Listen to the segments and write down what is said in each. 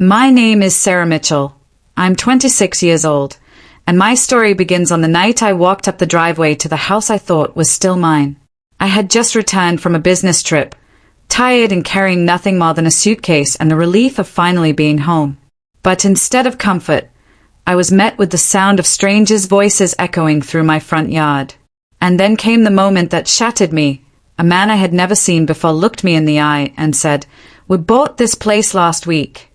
My name is Sarah Mitchell. I'm 26 years old, and my story begins on the night I walked up the driveway to the house I thought was still mine. I had just returned from a business trip, tired and carrying nothing more than a suitcase and the relief of finally being home. But instead of comfort, I was met with the sound of strangers' voices echoing through my front yard. And then came the moment that shattered me. A man I had never seen before looked me in the eye and said, "We bought this place last week."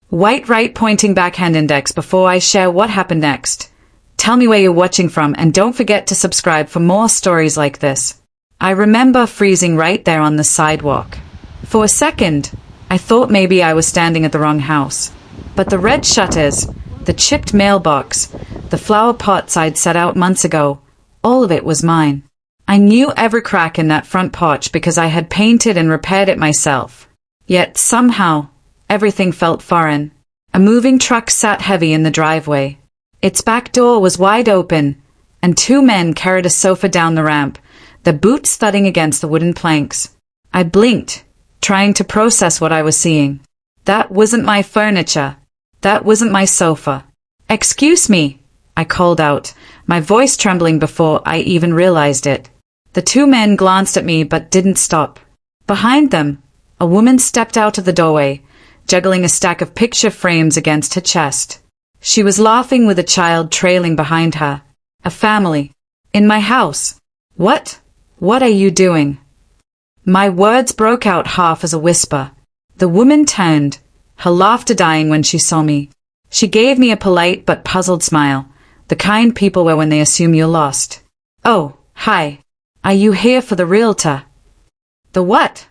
White right pointing backhand index before I share what happened next. Tell me where you're watching from and don't forget to subscribe for more stories like this. I remember freezing right there on the sidewalk. For a second, I thought maybe I was standing at the wrong house. But the red shutters, the chipped mailbox, the flower pots I'd set out months ago, all of it was mine. I knew every crack in that front porch because I had painted and repaired it myself. Yet somehow, everything felt foreign. A moving truck sat heavy in the driveway. Its back door was wide open, and two men carried a sofa down the ramp, their boots thudding against the wooden planks. I blinked, trying to process what I was seeing. That wasn't my furniture. That wasn't my sofa. "Excuse me," I called out, my voice trembling before I even realized it. The two men glanced at me but didn't stop. Behind them, a woman stepped out of the doorway, juggling a stack of picture frames against her chest. She was laughing with a child trailing behind her. A family. In my house. What? What are you doing? My words broke out half as a whisper. The woman turned, her laughter dying when she saw me. She gave me a polite but puzzled smile, the kind people wear when they assume you're lost. "Oh, hi. Are you here for the realtor?" "The what?"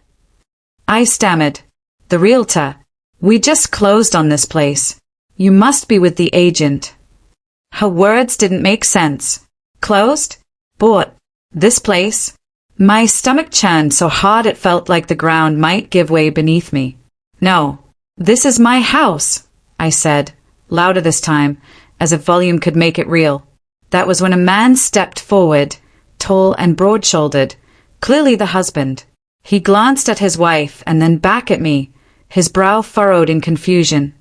I stammered. "The realtor. We just closed on this place. You must be with the agent." Her words didn't make sense. Closed? Bought? This place? My stomach churned so hard it felt like the ground might give way beneath me. "No. This is my house," I said, louder this time, as if volume could make it real. That was when a man stepped forward, tall and broad-shouldered, clearly the husband. He glanced at his wife and then back at me, his brow furrowed in confusion.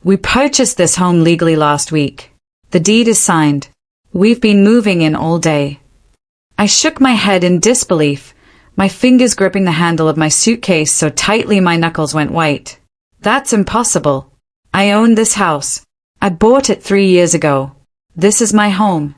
We purchased this home legally last week. The deed is signed. We've been moving in all day." I shook my head in disbelief, my fingers gripping the handle of my suitcase so tightly my knuckles went white. "That's impossible. I own this house. I bought it 3 years ago. This is my home."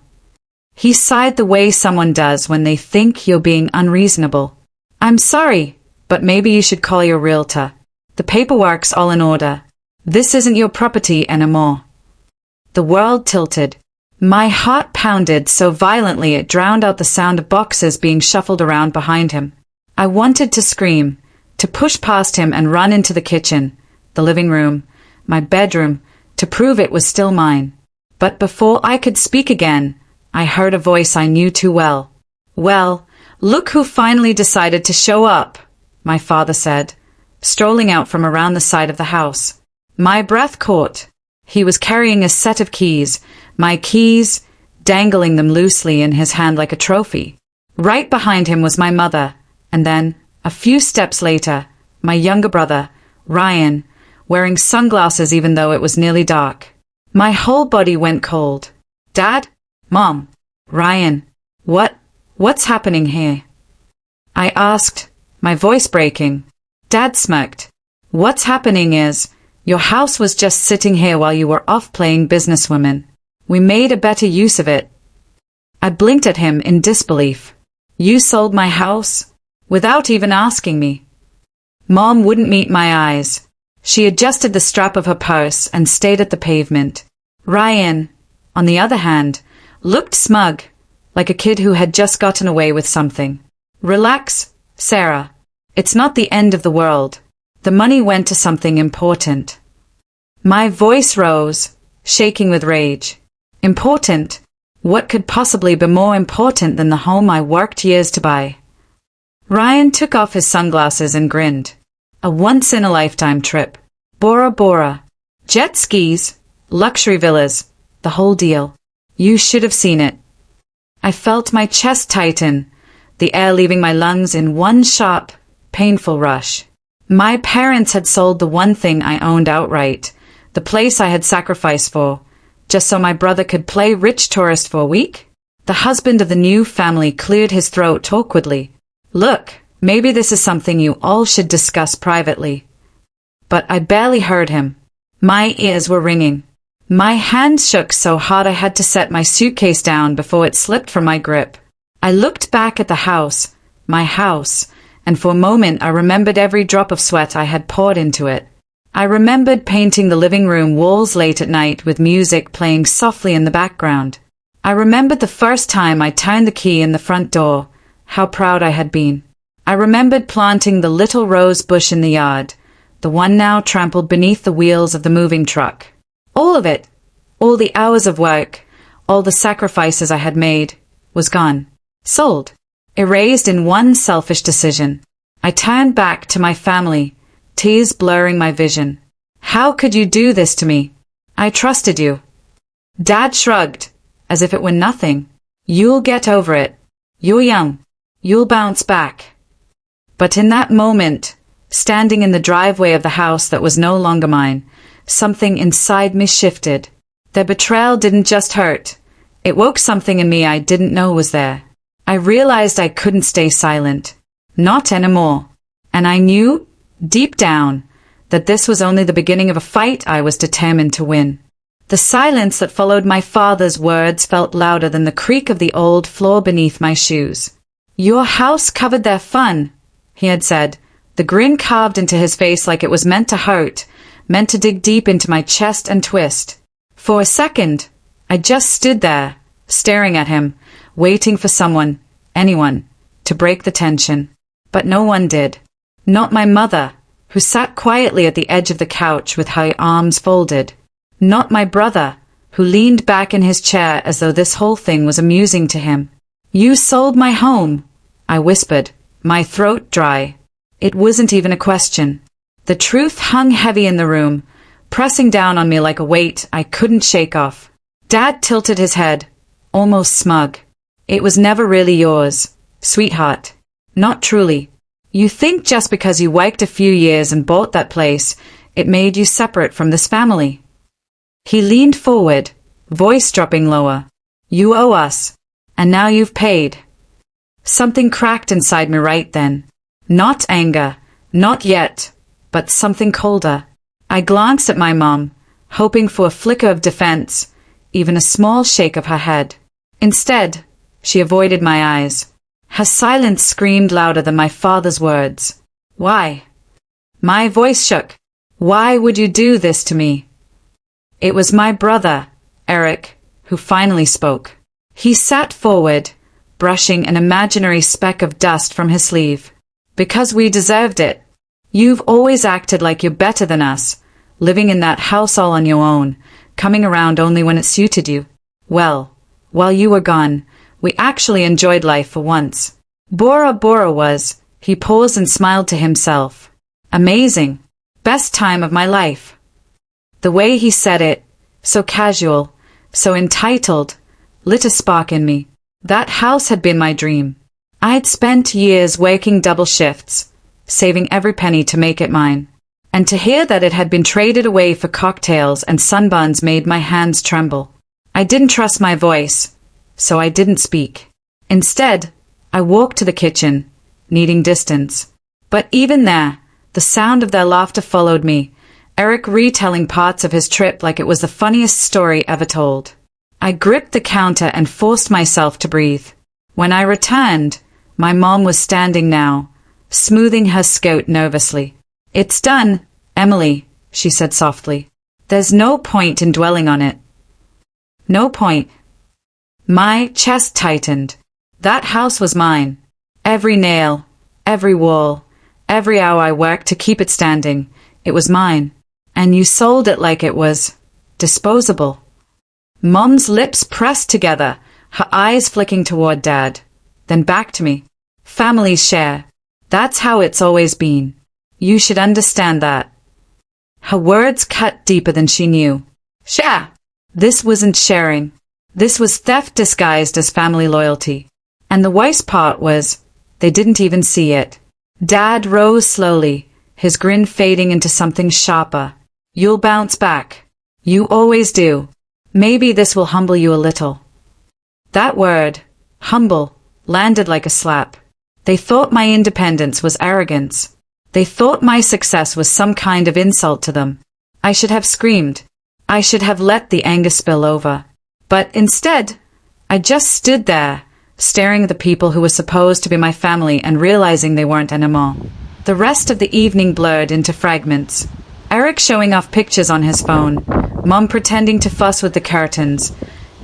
He sighed the way someone does when they think you're being unreasonable. "I'm sorry, but maybe you should call your realtor. The paperwork's all in order. This isn't your property anymore." The world tilted. My heart pounded so violently it drowned out the sound of boxes being shuffled around behind him. I wanted to scream, to push past him and run into the kitchen, the living room, my bedroom, to prove it was still mine. But before I could speak again, I heard a voice I knew too well. "Well, look who finally decided to show up," my father said, strolling out from around the side of the house. My breath caught. He was carrying a set of keys, my keys, dangling them loosely in his hand like a trophy. Right behind him was my mother, and then, a few steps later, my younger brother, Ryan, wearing sunglasses even though it was nearly dark. My whole body went cold. "Dad? Mom? Ryan? What's happening here?" I asked, my voice breaking. Dad smirked. "What's happening is, your house was just sitting here while you were off playing businesswoman. We made a better use of it." I blinked at him in disbelief. "You sold my house? Without even asking me?" Mom wouldn't meet my eyes. She adjusted the strap of her purse and stayed at the pavement. Ryan, on the other hand, looked smug, like a kid who had just gotten away with something. "Relax, Sarah. It's not the end of the world. The money went to something important." My voice rose, shaking with rage. Important? What could possibly be more important than the home I worked years to buy? Ryan took off his sunglasses and grinned. "A once-in-a-lifetime trip. Bora Bora. Jet skis, luxury villas, the whole deal. You should have seen it." I felt my chest tighten, the air leaving my lungs in one sharp, painful rush. My parents had sold the one thing I owned outright, the place I had sacrificed for, just so my brother could play rich tourist for a week? The husband of the new family cleared his throat awkwardly. Look, maybe this is something you all should discuss privately. But I barely heard him. My ears were ringing. My hands shook so hard I had to set my suitcase down before it slipped from my grip. I looked back at the house, my house, and for a moment I remembered every drop of sweat I had poured into it. I remembered painting the living room walls late at night with music playing softly in the background. I remembered the first time I turned the key in the front door, how proud I had been. I remembered planting the little rose bush in the yard, the one now trampled beneath the wheels of the moving truck. All of it, all the hours of work, all the sacrifices I had made, was gone. Sold. Erased in one selfish decision. I turned back to my family, tears blurring my vision. How could you do this to me? I trusted you. Dad shrugged, as if it were nothing. You'll get over it. You're young. You'll bounce back. But in that moment, standing in the driveway of the house that was no longer mine, something inside me shifted. Their betrayal didn't just hurt. It woke something in me I didn't know was there. I realized I couldn't stay silent. Not anymore. And I knew, deep down, that this was only the beginning of a fight I was determined to win. The silence that followed my father's words felt louder than the creak of the old floor beneath my shoes. Your house covered their fun, he had said, the grin carved into his face like it was meant to hurt, meant to dig deep into my chest and twist. For a second, I just stood there, staring at him, waiting for someone, anyone, to break the tension. But no one did. Not my mother, who sat quietly at the edge of the couch with her arms folded. Not my brother, who leaned back in his chair as though this whole thing was amusing to him. You sold my home, I whispered, my throat dry. It wasn't even a question. The truth hung heavy in the room, pressing down on me like a weight I couldn't shake off. Dad tilted his head, almost smug. It was never really yours, sweetheart. Not truly. You think just because you worked a few years and bought that place, it made you separate from this family. He leaned forward, voice dropping lower. You owe us, and now you've paid. Something cracked inside me right then. Not anger, not yet, but something colder. I glanced at my mom, hoping for a flicker of defense, even a small shake of her head. Instead, she avoided my eyes. Her silence screamed louder than my father's words. Why? My voice shook. Why would you do this to me? It was my brother, Eric, who finally spoke. He sat forward, brushing an imaginary speck of dust from his sleeve. Because we deserved it. You've always acted like you're better than us, living in that house all on your own, coming around only when it suited you. Well, while you were gone, we actually enjoyed life for once. Bora Bora was, he paused and smiled to himself. Amazing. Best time of my life. The way he said it, so casual, so entitled, lit a spark in me. That house had been my dream. I'd spent years working double shifts, saving every penny to make it mine. And to hear that it had been traded away for cocktails and sunbuns made my hands tremble. I didn't trust my voice, so I didn't speak. Instead, I walked to the kitchen, needing distance. But even there, the sound of their laughter followed me, Eric retelling parts of his trip like it was the funniest story ever told. I gripped the counter and forced myself to breathe. When I returned, my mom was standing now, smoothing her skirt nervously. It's done, Emily, she said softly. There's no point in dwelling on it. No point. My chest tightened. That house was mine. Every nail, every wall, every hour I worked to keep it standing, it was mine. And you sold it like it was disposable. Mom's lips pressed together, her eyes flicking toward Dad, then back to me. Families share. That's how it's always been. You should understand that. Her words cut deeper than she knew. Share! This wasn't sharing. This was theft disguised as family loyalty. And the worst part was, they didn't even see it. Dad rose slowly, his grin fading into something sharper. "You'll bounce back. You always do. Maybe this will humble you a little." That word, humble, landed like a slap. They thought my independence was arrogance. They thought my success was some kind of insult to them. I should have screamed. I should have let the anger spill over. But instead, I just stood there, staring at the people who were supposed to be my family and realizing they weren't anymore. The rest of the evening blurred into fragments. Eric showing off pictures on his phone, Mom pretending to fuss with the curtains,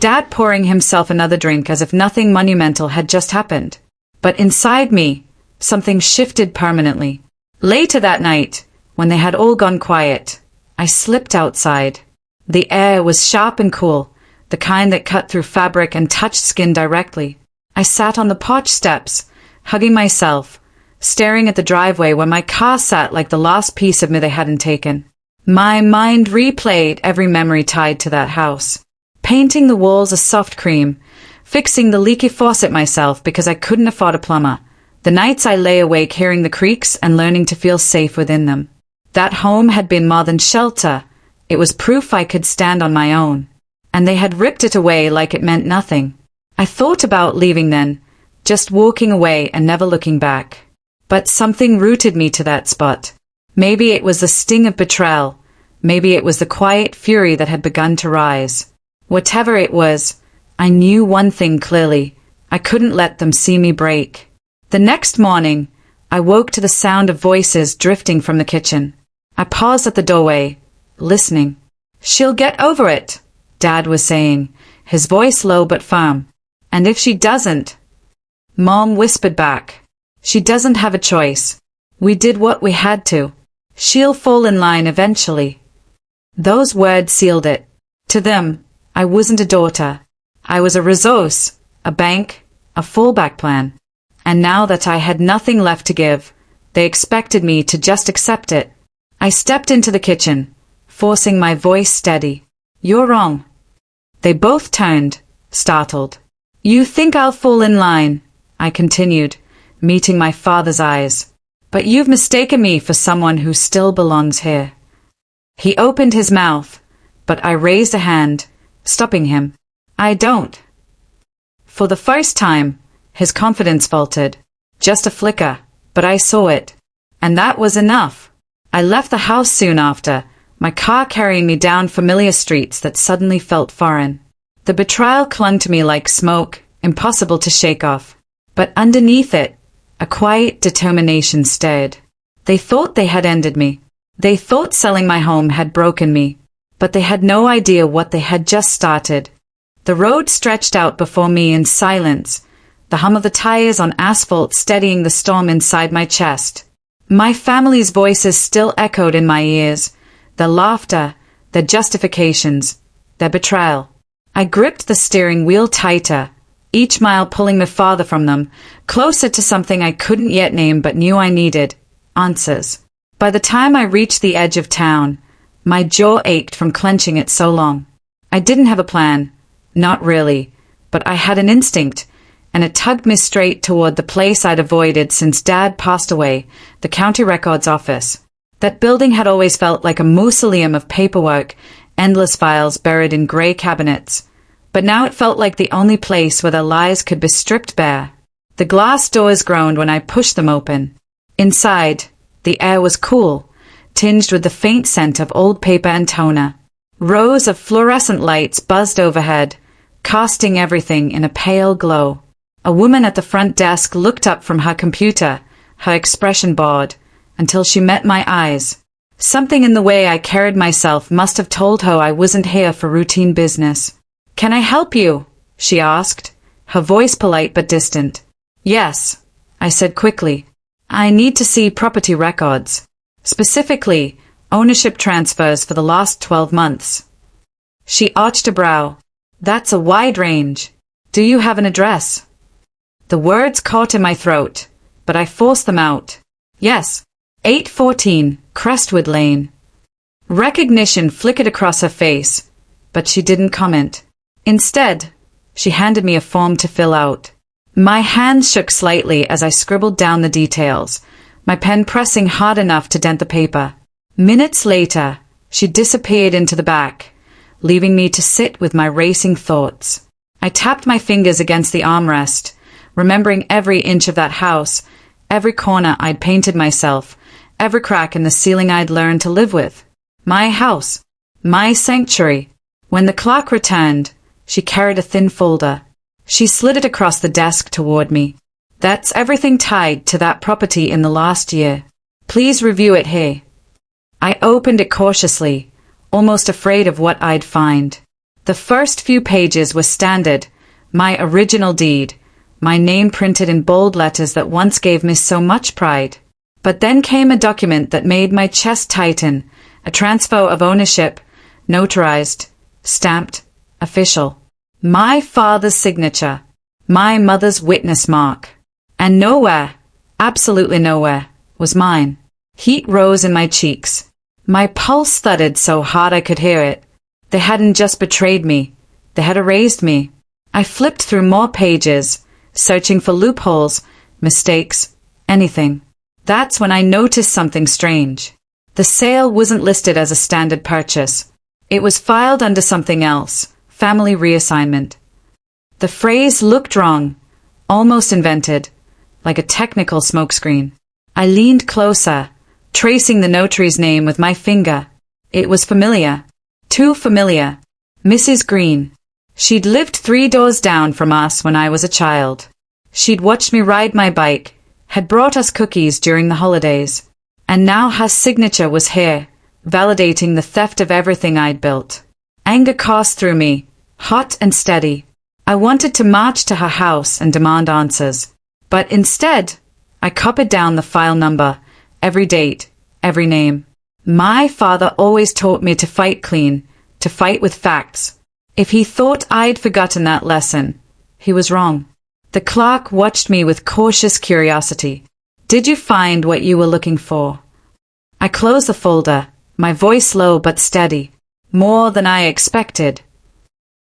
Dad pouring himself another drink as if nothing monumental had just happened. But inside me, something shifted permanently. Later that night, when they had all gone quiet, I slipped outside. The air was sharp and cool, the kind that cut through fabric and touched skin directly. I sat on the porch steps, hugging myself, staring at the driveway where my car sat like the last piece of me they hadn't taken. My mind replayed every memory tied to that house. Painting the walls a soft cream, fixing the leaky faucet myself because I couldn't afford a plumber. The nights I lay awake hearing the creaks and learning to feel safe within them. That home had been more than shelter. It was proof I could stand on my own. And they had ripped it away like it meant nothing. I thought about leaving then, just walking away and never looking back. But something rooted me to that spot. Maybe it was the sting of betrayal. Maybe it was the quiet fury that had begun to rise. Whatever it was, I knew one thing clearly. I couldn't let them see me break. The next morning, I woke to the sound of voices drifting from the kitchen. I paused at the doorway, listening. "She'll get over it," Dad was saying, his voice low but firm. "And if she doesn't," Mom whispered back, "she doesn't have a choice. We did what we had to. She'll fall in line eventually." Those words sealed it. To them, I wasn't a daughter. I was a resource, a bank, a fallback plan. And now that I had nothing left to give, they expected me to just accept it. I stepped into the kitchen, forcing my voice steady. "You're wrong." They both turned, startled. "You think I'll fall in line," I continued, meeting my father's eyes. "But you've mistaken me for someone who still belongs here." He opened his mouth, but I raised a hand, stopping him. "I don't." For the first time, his confidence faltered. Just a flicker, but I saw it. And that was enough. I left the house soon after, my car carrying me down familiar streets that suddenly felt foreign. The betrayal clung to me like smoke, impossible to shake off. But underneath it, a quiet determination stirred. They thought they had ended me. They thought selling my home had broken me. But they had no idea what they had just started. The road stretched out before me in silence, the hum of the tires on asphalt steadying the storm inside my chest. My family's voices still echoed in my ears, their laughter, their justifications, their betrayal. I gripped the steering wheel tighter, each mile pulling me farther from them, closer to something I couldn't yet name but knew I needed: answers. By the time I reached the edge of town, my jaw ached from clenching it so long. I didn't have a plan, not really, but I had an instinct, and it tugged me straight toward the place I'd avoided since Dad passed away, the county records office. That building had always felt like a mausoleum of paperwork, endless files buried in gray cabinets. But now it felt like the only place where their lies could be stripped bare. The glass doors groaned when I pushed them open. Inside, the air was cool, tinged with the faint scent of old paper and toner. Rows of fluorescent lights buzzed overhead, casting everything in a pale glow. A woman at the front desk looked up from her computer, her expression bored, until she met my eyes. Something in the way I carried myself must have told her I wasn't here for routine business. "Can I help you?" she asked, her voice polite but distant. "Yes," I said quickly. "I need to see property records. Specifically, ownership transfers for the last 12 months. She arched a brow. "That's a wide range. Do you have an address?" The words caught in my throat, but I forced them out. "Yes, 814 Crestwood Lane." Recognition flickered across her face, but she didn't comment. Instead, she handed me a form to fill out. My hands shook slightly as I scribbled down the details. my pen pressing hard enough to dent the paper. Minutes later, she disappeared into the back, leaving me to sit with my racing thoughts. I tapped my fingers against the armrest, remembering every inch of that house, every corner I'd painted myself, every crack in the ceiling I'd learned to live with. My house. My sanctuary. When the clerk returned, she carried a thin folder. She slid it across the desk toward me. That's everything tied to that property in the last year. Please review it here. I opened it cautiously, almost afraid of what I'd find. The first few pages were standard, my original deed, my name printed in bold letters that once gave me so much pride. But then came a document that made my chest tighten, a transfer of ownership, notarized, stamped, official. My father's signature, my mother's witness mark. And nowhere, absolutely nowhere, was mine. Heat rose in my cheeks. My pulse thudded so hard I could hear it. They hadn't just betrayed me, they had erased me. I flipped through more pages, searching for loopholes, mistakes, anything. That's when I noticed something strange. The sale wasn't listed as a standard purchase. It was filed under something else, family reassignment. The phrase looked wrong, almost invented, like a technical smokescreen. I leaned closer, tracing the notary's name with my finger. It was familiar. Too familiar. Mrs. Green. She'd lived 3 doors down from us when I was a child. She'd watched me ride my bike, had brought us cookies during the holidays. And now her signature was here, validating the theft of everything I'd built. Anger coursed through me, hot and steady. I wanted to march to her house and demand answers. But instead, I copied down the file number, every date, every name. My father always taught me to fight clean, to fight with facts. If he thought I'd forgotten that lesson, he was wrong. The clerk watched me with cautious curiosity. Did you find what you were looking for? I closed the folder, my voice low but steady. More than I expected.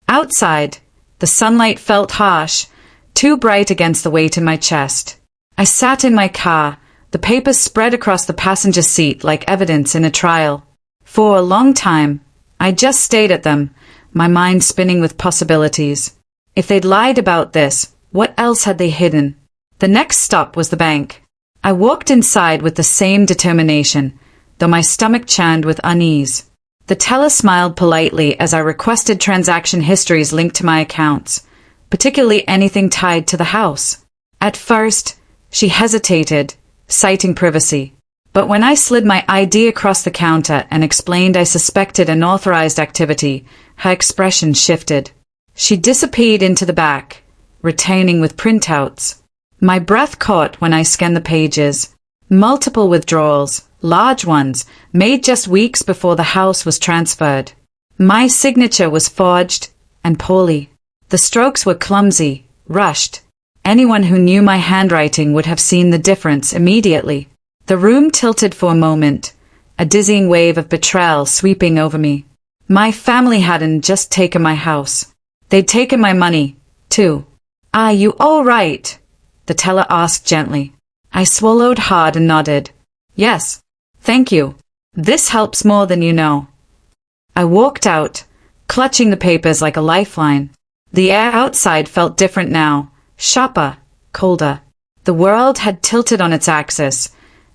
Outside, the sunlight felt harsh, too bright against the weight in my chest. I sat in my car, the papers spread across the passenger seat like evidence in a trial. For a long time, I just stared at them, my mind spinning with possibilities. If they'd lied about this, what else had they hidden? The next stop was the bank. I walked inside with the same determination, though my stomach churned with unease. The teller smiled politely as I requested transaction histories linked to my accounts, particularly anything tied to the house. At first, she hesitated, citing privacy. But when I slid my ID across the counter and explained I suspected unauthorized activity, her expression shifted. She disappeared into the back, returning with printouts. My breath caught when I scanned the pages. Multiple withdrawals, large ones, made just weeks before the house was transferred. My signature was forged, and poorly. The strokes were clumsy, rushed. Anyone who knew my handwriting would have seen the difference immediately. The room tilted for a moment, a dizzying wave of betrayal sweeping over me. My family hadn't just taken my house. They'd taken my money, too. "Are you all right?" the teller asked gently. I swallowed hard and nodded. "Yes, thank you. This helps more than you know." I walked out, clutching the papers like a lifeline. The air outside felt different now, sharper, colder. The world had tilted on its axis,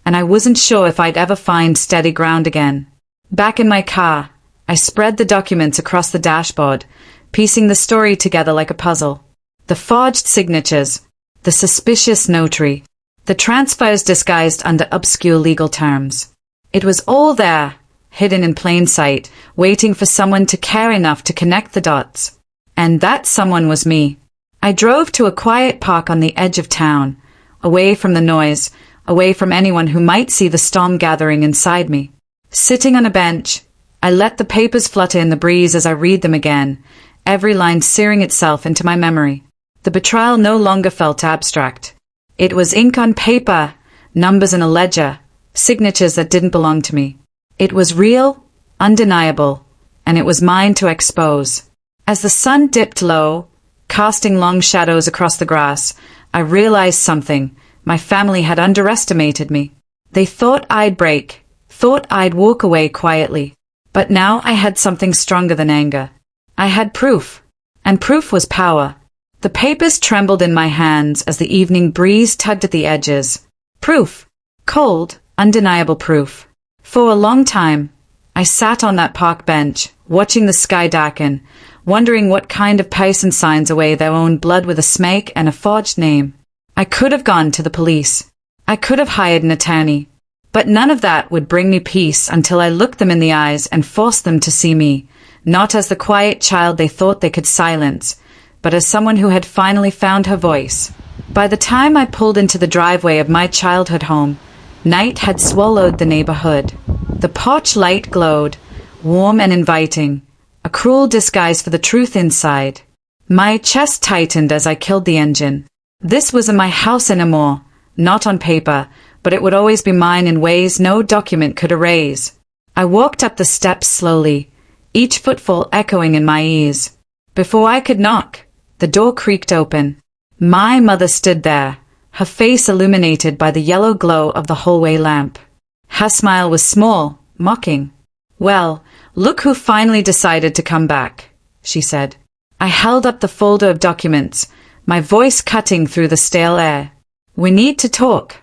and I wasn't sure if I'd ever find steady ground again. Back in my car, I spread the documents across the dashboard, piecing the story together like a puzzle. The forged signatures, the suspicious notary, the transfers disguised under obscure legal terms. It was all there, hidden in plain sight, waiting for someone to care enough to connect the dots. And that someone was me. I drove to a quiet park on the edge of town, away from the noise, away from anyone who might see the storm gathering inside me. Sitting on a bench, I let the papers flutter in the breeze as I read them again, every line searing itself into my memory. The betrayal no longer felt abstract. It was ink on paper, numbers in a ledger, signatures that didn't belong to me. It was real, undeniable, and it was mine to expose. As the sun dipped low, casting long shadows across the grass, I realized something. My family had underestimated me. They thought I'd break, thought I'd walk away quietly. But now I had something stronger than anger. I had proof. And proof was power. The papers trembled in my hands as the evening breeze tugged at the edges. Proof. Cold, undeniable proof. For a long time, I sat on that park bench, watching the sky darken, wondering what kind of person signs away their own blood with a smake and a forged name. I could have gone to the police. I could have hired an attorney. But none of that would bring me peace until I looked them in the eyes and forced them to see me, not as the quiet child they thought they could silence, but as someone who had finally found her voice. By the time I pulled into the driveway of my childhood home, night had swallowed the neighborhood. The porch light glowed, warm and inviting, a cruel disguise for the truth inside. My chest tightened as I killed the engine. This wasn't my house anymore, not on paper, but it would always be mine in ways no document could erase. I walked up the steps slowly, each footfall echoing in my ears. Before I could knock, the door creaked open. My mother stood there, her face illuminated by the yellow glow of the hallway lamp. Her smile was small, mocking. "Well, look who finally decided to come back," she said. I held up the folder of documents, my voice cutting through the stale air. "We need to talk."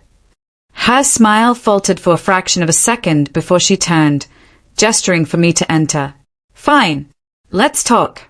Her smile faltered for a fraction of a second before she turned, gesturing for me to enter. "Fine. Let's talk."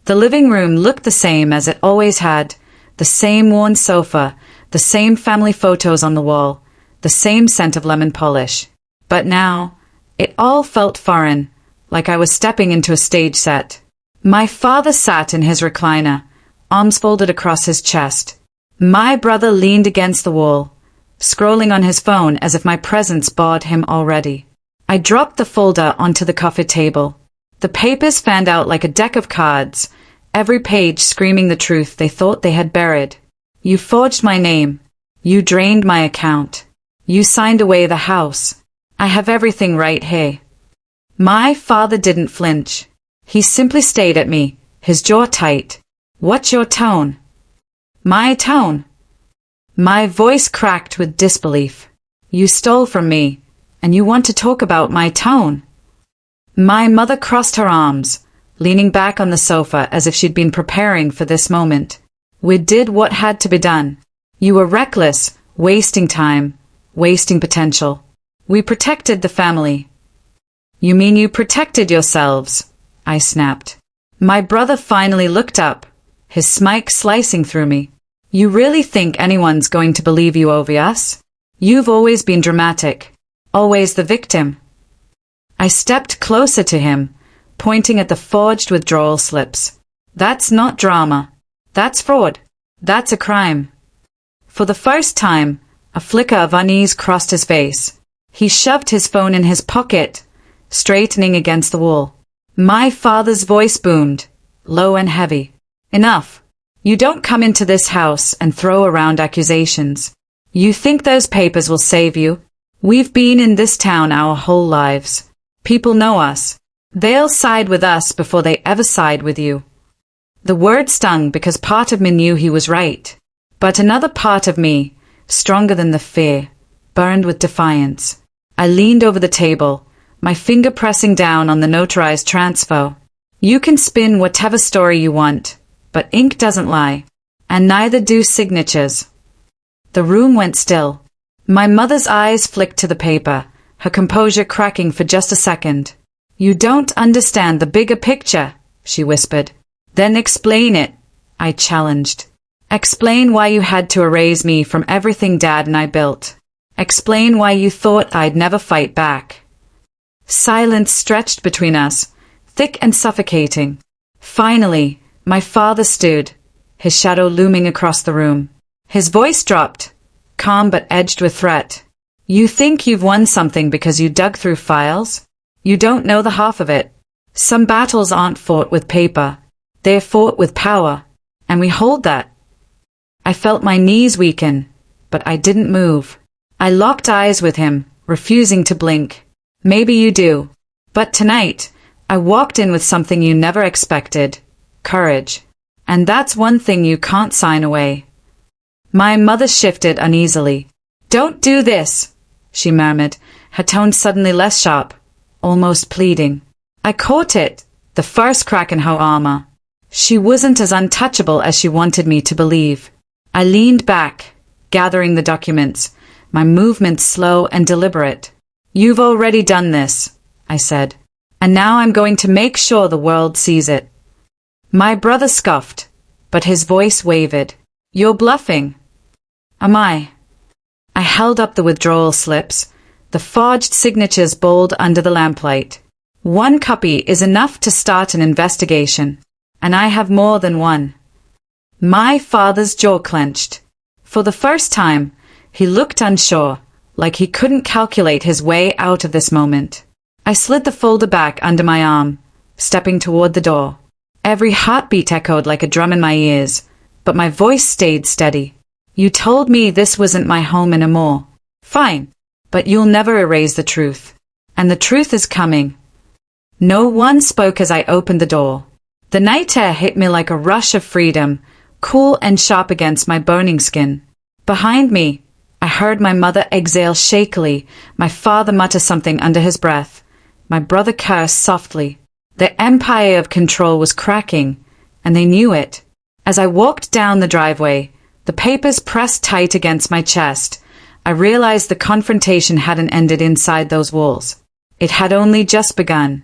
The living room looked the same as it always had, the same worn sofa, the same family photos on the wall, the same scent of lemon polish. But now, it all felt foreign, like I was stepping into a stage set. My father sat in his recliner, arms folded across his chest. My brother leaned against the wall, scrolling on his phone as if my presence bored him already. I dropped the folder onto the coffee table. The papers fanned out like a deck of cards, every page screaming the truth they thought they had buried. "You forged my name. You drained my account. You signed away the house. I have everything right here." My father didn't flinch. He simply stared at me, his jaw tight. "What's your tone?" "My tone?" My voice cracked with disbelief. "You stole from me, and you want to talk about my tone?" My mother crossed her arms, leaning back on the sofa as if she'd been preparing for this moment. "We did what had to be done. You were reckless, wasting time, wasting potential. We protected the family." "You mean you protected yourselves?" I snapped. My brother finally looked up, his smile slicing through me. "You really think anyone's going to believe you over us? You've always been dramatic, always the victim." I stepped closer to him, pointing at the forged withdrawal slips. "That's not drama. That's fraud. That's a crime." For the first time, a flicker of unease crossed his face. He shoved his phone in his pocket, straightening against the wall. My father's voice boomed, low and heavy. "Enough. You don't come into this house and throw around accusations. You think those papers will save you? We've been in this town our whole lives. People know us. They'll side with us before they ever side with you." The word stung because part of me knew he was right. But another part of me, stronger than the fear, burned with defiance. I leaned over the table, my finger pressing down on the notarized transfer. "You can spin whatever story you want, but ink doesn't lie, and neither do signatures." The room went still. My mother's eyes flicked to the paper, her composure cracking for just a second. "You don't understand the bigger picture," she whispered. "Then explain it," I challenged. "Explain why you had to erase me from everything Dad and I built. Explain why you thought I'd never fight back." Silence stretched between us, thick and suffocating. Finally, my father stood, his shadow looming across the room. His voice dropped, calm but edged with threat. "You think you've won something because you dug through files? You don't know the half of it. Some battles aren't fought with paper. They're fought with power, and we hold that." I felt my knees weaken, but I didn't move. I locked eyes with him, refusing to blink. "Maybe you do. But tonight, I walked in with something you never expected. Courage. And that's one thing you can't sign away." My mother shifted uneasily. "Don't do this," she murmured, her tone suddenly less sharp, almost pleading. I caught it, the first crack in her armor. She wasn't as untouchable as she wanted me to believe. I leaned back, gathering the documents, my movements slow and deliberate. You've already done this, I said, and now I'm going to make sure the world sees it. My brother scoffed, but his voice wavered. You're bluffing. Am I? I held up the withdrawal slips, the forged signatures bold under the lamplight. One copy is enough to start an investigation, and I have more than one. My father's jaw clenched. For the first time, he looked unsure, like he couldn't calculate his way out of this moment. I slid the folder back under my arm, stepping toward the door. Every heartbeat echoed like a drum in my ears, but my voice stayed steady. You told me this wasn't my home anymore. Fine, but you'll never erase the truth. And the truth is coming. No one spoke as I opened the door. The night air hit me like a rush of freedom, cool and sharp against my burning skin. Behind me, I heard my mother exhale shakily, my father mutter something under his breath, my brother curse softly. The empire of control was cracking, and they knew it. As I walked down the driveway, the papers pressed tight against my chest, I realized the confrontation hadn't ended inside those walls. It had only just begun.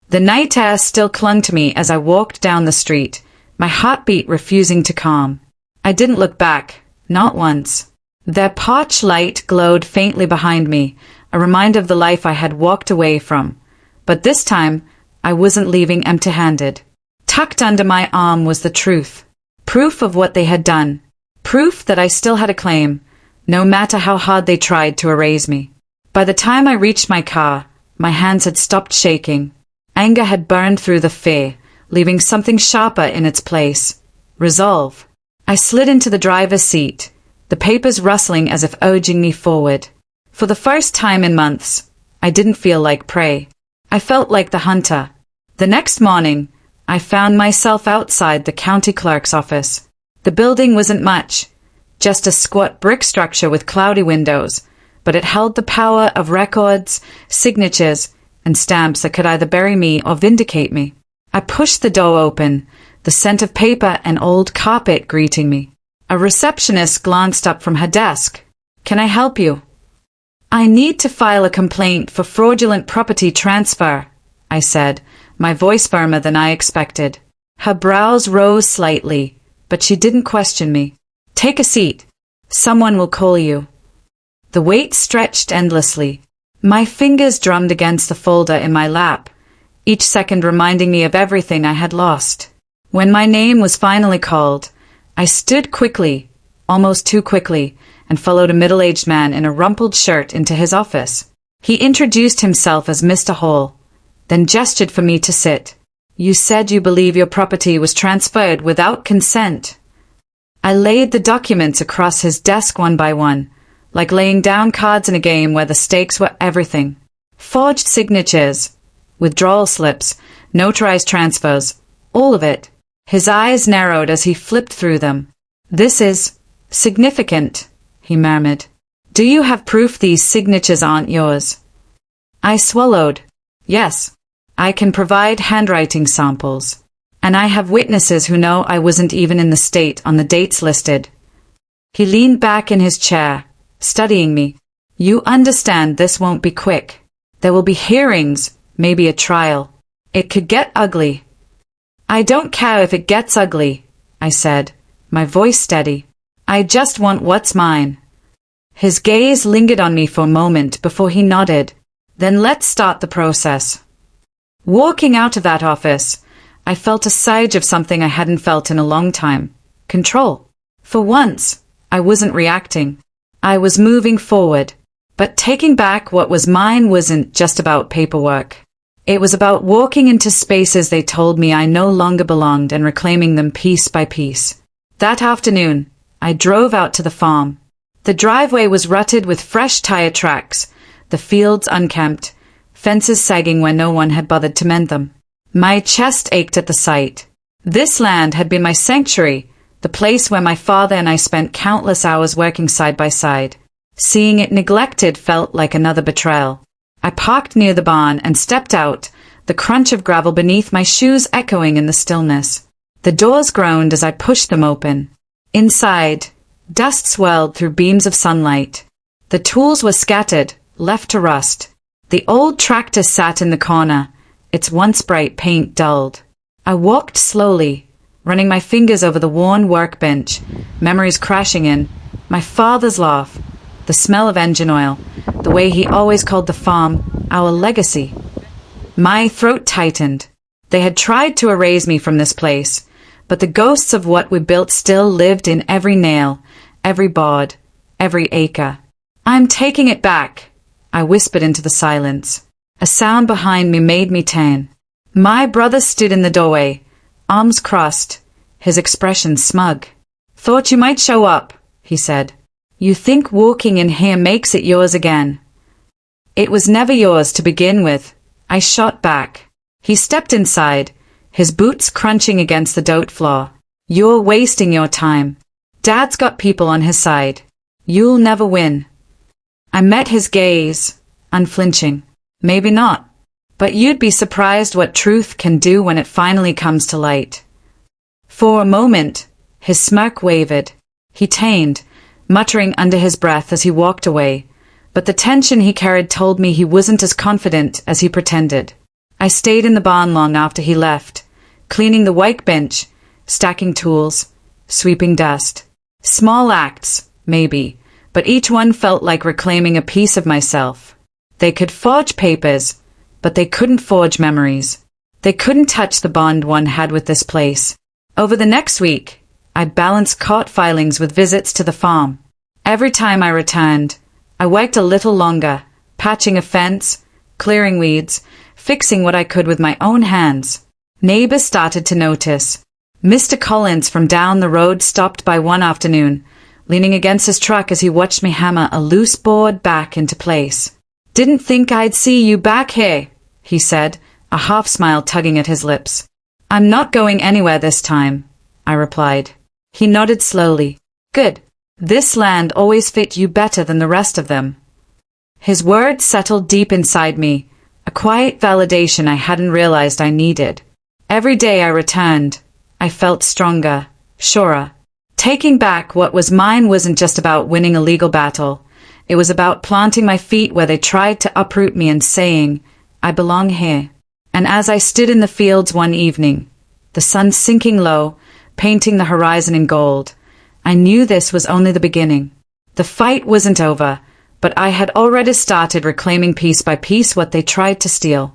The night air still clung to me as I walked down the street, my heartbeat refusing to calm. I didn't look back, not once. Their porch light glowed faintly behind me, a reminder of the life I had walked away from. But this time, I wasn't leaving empty-handed. Tucked under my arm was the truth. Proof of what they had done. Proof that I still had a claim, no matter how hard they tried to erase me. By the time I reached my car, my hands had stopped shaking. Anger had burned through the fear, leaving something sharper in its place. Resolve. I slid into the driver's seat, the papers rustling as if urging me forward. For the first time in months, I didn't feel like prey. I felt like the hunter. The next morning, I found myself outside the county clerk's office. The building wasn't much, just a squat brick structure with cloudy windows, but it held the power of records, signatures, and stamps that could either bury me or vindicate me. I pushed the door open, the scent of paper and old carpet greeting me. A receptionist glanced up from her desk. Can I help you? I need to file a complaint for fraudulent property transfer, I said, my voice firmer than I expected. Her brows rose slightly, but she didn't question me. Take a seat. Someone will call you. The wait stretched endlessly. My fingers drummed against the folder in my lap, each second reminding me of everything I had lost. When my name was finally called, I stood quickly, almost too quickly, and followed a middle-aged man in a rumpled shirt into his office. He introduced himself as Mr. Hall, then gestured for me to sit. You said you believe your property was transferred without consent. I laid the documents across his desk one by one, like laying down cards in a game where the stakes were everything. Forged signatures, withdrawal slips, notarized transfers, all of it. His eyes narrowed as he flipped through them. This is significant, he murmured. Do you have proof these signatures aren't yours? I swallowed. Yes, I can provide handwriting samples. And I have witnesses who know I wasn't even in the state on the dates listed. He leaned back in his chair, studying me. You understand this won't be quick. There will be hearings, maybe a trial. It could get ugly. I don't care if it gets ugly, I said, my voice steady. I just want what's mine. His gaze lingered on me for a moment before he nodded. Then let's start the process. Walking out of that office, I felt a surge of something I hadn't felt in a long time. Control. For once, I wasn't reacting. I was moving forward. But taking back what was mine wasn't just about paperwork. It was about walking into spaces they told me I no longer belonged and reclaiming them piece by piece. That afternoon, I drove out to the farm. The driveway was rutted with fresh tire tracks, the fields unkempt, fences sagging where no one had bothered to mend them. My chest ached at the sight. This land had been my sanctuary, the place where my father and I spent countless hours working side by side. Seeing it neglected felt like another betrayal. I parked near the barn and stepped out, the crunch of gravel beneath my shoes echoing in the stillness. The doors groaned as I pushed them open. Inside, dust swirled through beams of sunlight. The tools were scattered, left to rust. The old tractor sat in the corner, its once bright paint dulled. I walked slowly, running my fingers over the worn workbench, memories crashing in, my father's laugh, the smell of engine oil, the way he always called the farm our legacy. My throat tightened. They had tried to erase me from this place, but the ghosts of what we built still lived in every nail, every board, every acre. "I'm taking it back," I whispered into the silence. A sound behind me made me turn. My brother stood in the doorway, arms crossed, his expression smug. "Thought you might show up," he said. "You think walking in here makes it yours again?" "It was never yours to begin with," I shot back. He stepped inside, his boots crunching against the dirt floor. "You're wasting your time. Dad's got people on his side. You'll never win." I met his gaze, unflinching. "Maybe not. But you'd be surprised what truth can do when it finally comes to light." For a moment, his smirk wavered. He turned, muttering under his breath as he walked away, but the tension he carried told me he wasn't as confident as he pretended. I stayed in the barn long after he left, cleaning the workbench, stacking tools, sweeping dust. Small acts, maybe, but each one felt like reclaiming a piece of myself. They could forge papers, but they couldn't forge memories. They couldn't touch the bond one had with this place. Over the next week, I balanced court filings with visits to the farm. Every time I returned, I worked a little longer, patching a fence, clearing weeds, fixing what I could with my own hands. Neighbors started to notice. Mr. Collins from down the road stopped by one afternoon, leaning against his truck as he watched me hammer a loose board back into place. "Didn't think I'd see you back here," he said, a half smile tugging at his lips. "I'm not going anywhere this time," I replied. He nodded slowly. "Good. This land always fit you better than the rest of them." His words settled deep inside me, a quiet validation I hadn't realized I needed. Every day I returned, I felt stronger, surer. Taking back what was mine wasn't just about winning a legal battle. It was about planting my feet where they tried to uproot me and saying, "I belong here." And as I stood in the fields one evening, the sun sinking low, painting the horizon in gold, I knew this was only the beginning. The fight wasn't over, but I had already started reclaiming piece by piece what they tried to steal.